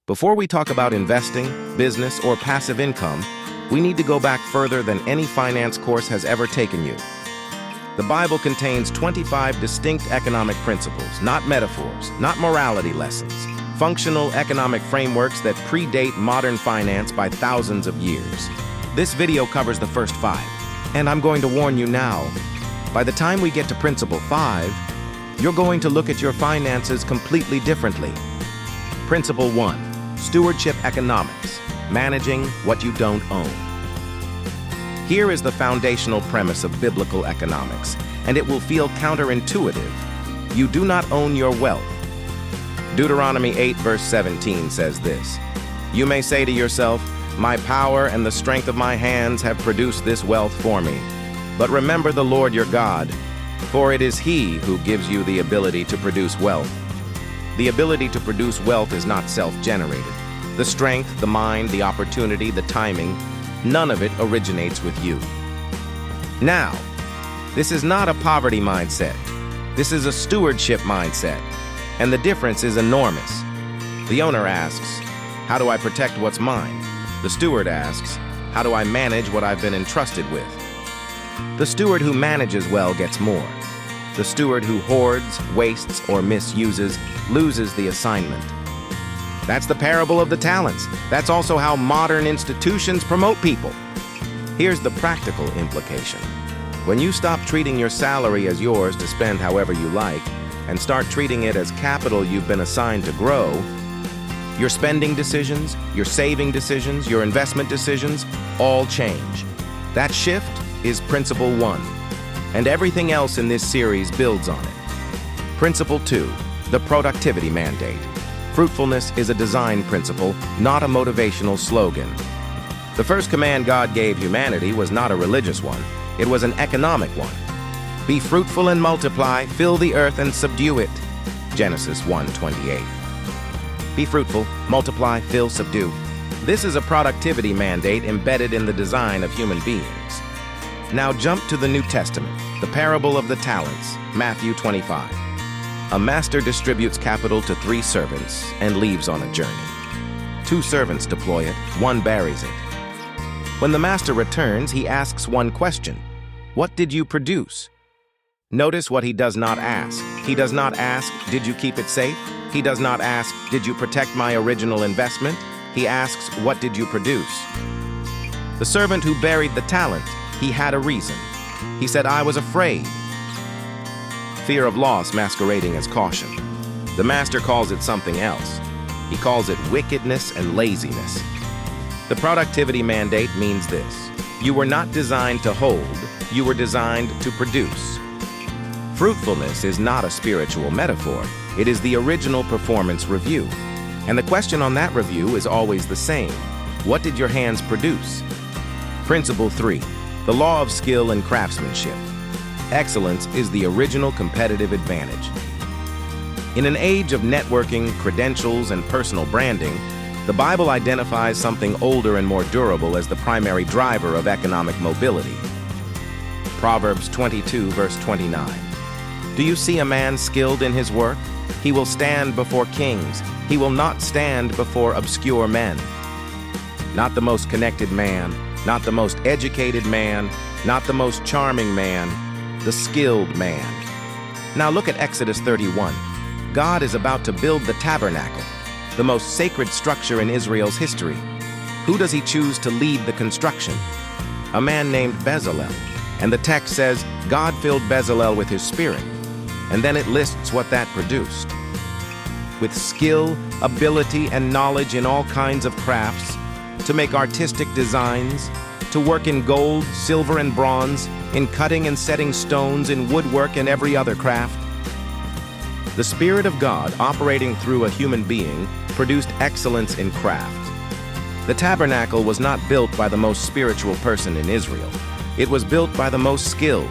Before we talk about investing, business, or passive income, we need to go back further than any finance course has ever taken you. The Bible contains 25 distinct economic principles, not metaphors, not morality lessons, functional economic frameworks that predate modern finance by thousands of years. This video covers the first 5, and I'm going to warn you now, by the time we get to Principle 5, you're going to look at your finances completely differently. Principle 1, Stewardship Economics, managing what you don't own. Here is the foundational premise of biblical economics, and it will feel counterintuitive. You do not own your wealth. Deuteronomy 8 verse 17 says this, "You may say to yourself, my power and the strength of my hands have produced this wealth for me. But remember the Lord your God, for it is He who gives you the ability to produce wealth." The ability to produce wealth is not self-generated. The strength, the mind, the opportunity, the timing, none of it originates with you. Now, this is not a poverty mindset. This is a stewardship mindset, and the difference is enormous. The owner asks, how do I protect what's mine? The steward asks, how do I manage what I've been entrusted with? The steward who manages well gets more. The steward who hoards, wastes, or misuses loses the assignment. That's the parable of the talents. That's also how modern institutions promote people. Here's the practical implication. When you stop treating your salary as yours to spend however you like and start treating it as capital you've been assigned to grow, your spending decisions, your saving decisions, your investment decisions all change. That shift is Principle 1, and everything else in this series builds on it. Principle 2, the productivity mandate. Fruitfulness is a design principle, not a motivational slogan. The first command God gave humanity was not a religious one, it was an economic one. Be fruitful and multiply, fill the earth and subdue it. Genesis 1:28. Be fruitful, multiply, fill, subdue. This is a productivity mandate embedded in the design of human beings. Now jump to the New Testament, the parable of the talents, Matthew 25. A master distributes capital to 3 servants and leaves on a journey. 2 servants deploy it, 1 buries it. When the master returns, he asks one question. What did you produce? Notice what he does not ask. He does not ask, did you keep it safe? He does not ask, did you protect my original investment? He asks, what did you produce? The servant who buried the talent, he had a reason. He said, I was afraid. Fear of loss masquerading as caution. The master calls it something else. He calls it wickedness and laziness. The productivity mandate means this. You were not designed to hold, you were designed to produce. Fruitfulness is not a spiritual metaphor. It is the original performance review. And the question on that review is always the same. What did your hands produce? Principle 3, the law of skill and craftsmanship. Excellence is the original competitive advantage. In an age of networking, credentials, and personal branding, the Bible identifies something older and more durable as the primary driver of economic mobility. Proverbs 22 verse 29. Do you see a man skilled in his work? He will stand before kings. He will not stand before obscure men. Not the most connected man, not the most educated man, not the most charming man, the skilled man. Now look at Exodus 31. God is about to build the tabernacle, the most sacred structure in Israel's history. Who does he choose to lead the construction? A man named Bezalel. And the text says, God filled Bezalel with his spirit. And then it lists what that produced. With skill, ability, and knowledge in all kinds of crafts, to make artistic designs, to work in gold, silver, and bronze, in cutting and setting stones, in woodwork and every other craft. The Spirit of God, operating through a human being, produced excellence in craft. The tabernacle was not built by the most spiritual person in Israel. It was built by the most skilled.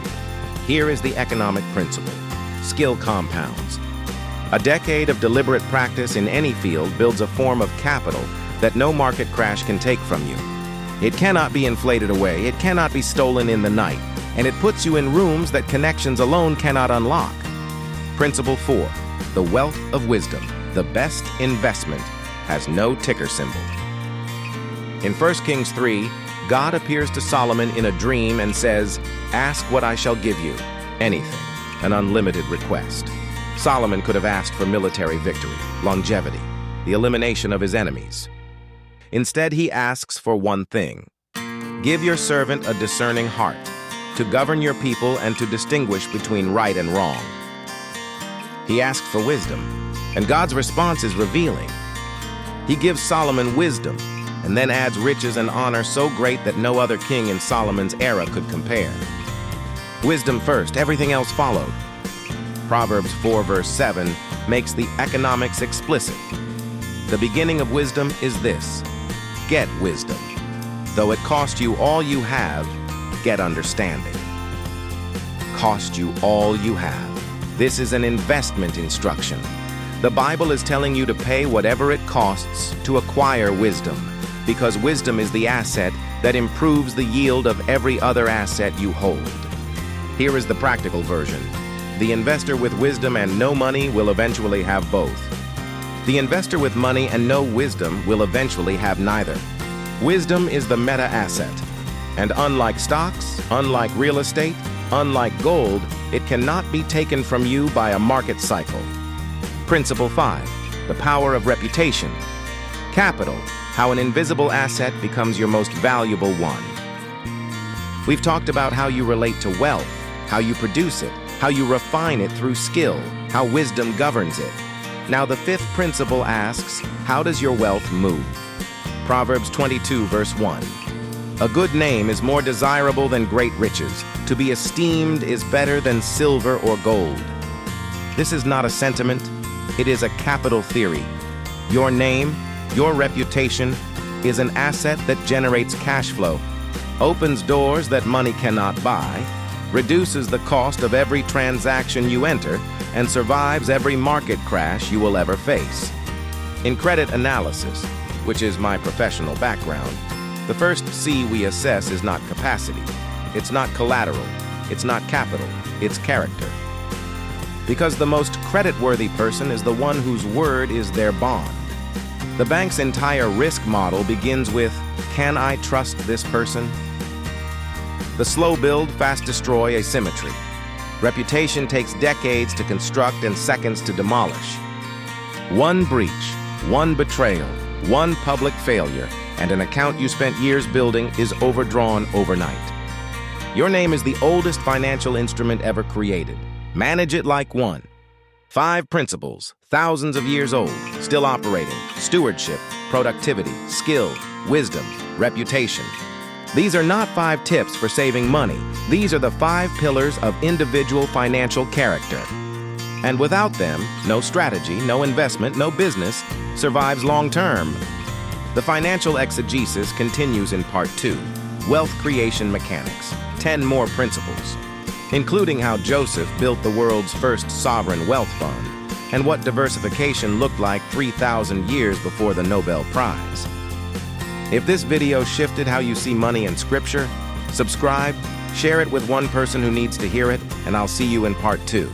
Here is the economic principle. Skill compounds. A decade of deliberate practice in any field builds a form of capital that no market crash can take from you. It cannot be inflated away, it cannot be stolen in the night, and it puts you in rooms that connections alone cannot unlock. Principle 4, the wealth of wisdom, the best investment has no ticker symbol. In 1 Kings 3, God appears to Solomon in a dream and says, "Ask what I shall give you, anything," an unlimited request. Solomon could have asked for military victory, longevity, the elimination of his enemies. Instead, he asks for one thing: give your servant a discerning heart, to govern your people and to distinguish between right and wrong. He asked for wisdom, and God's response is revealing. He gives Solomon wisdom, and then adds riches and honor so great that no other king in Solomon's era could compare. Wisdom first, everything else followed. Proverbs 4 verse 7 makes the economics explicit. The beginning of wisdom is this: get wisdom. Though it cost you all you have, get understanding. Cost you all you have. This is an investment instruction. The Bible is telling you to pay whatever it costs to acquire wisdom, because wisdom is the asset that improves the yield of every other asset you hold. Here is the practical version. The investor with wisdom and no money will eventually have both. The investor with money and no wisdom will eventually have neither. Wisdom is the meta asset, and unlike stocks, unlike real estate, unlike gold, it cannot be taken from you by a market cycle. Principle 5, the power of reputation. Capital, how an invisible asset becomes your most valuable one. We've talked about how you relate to wealth, how you produce it, how you refine it through skill, how wisdom governs it. Now the fifth principle asks, how does your wealth move? Proverbs 22 verse 1. A good name is more desirable than great riches. To be esteemed is better than silver or gold. This is not a sentiment, it is a capital theory. Your name, your reputation, is an asset that generates cash flow, opens doors that money cannot buy, reduces the cost of every transaction you enter, and survives every market crash you will ever face. In credit analysis, which is my professional background, the first C we assess is not capacity, it's not collateral, it's not capital, it's character. Because the most creditworthy person is the one whose word is their bond. The bank's entire risk model begins with, can I trust this person? The slow build, fast destroy asymmetry. Reputation takes decades to construct and seconds to demolish. One breach, one betrayal, one public failure, and an account you spent years building is overdrawn overnight. Your name is the oldest financial instrument ever created. Manage it like one. 5 principles, thousands of years old, still operating: stewardship, productivity, skill, wisdom, reputation. These are not 5 tips for saving money. These are the 5 pillars of individual financial character. And without them, no strategy, no investment, no business survives long-term. The financial exegesis continues in part 2, wealth creation mechanics, 10 more principles, including how Joseph built the world's first sovereign wealth fund and what diversification looked like 3,000 years before the Nobel Prize. If this video shifted how you see money in Scripture, subscribe, share it with one person who needs to hear it, and I'll see you in part 2.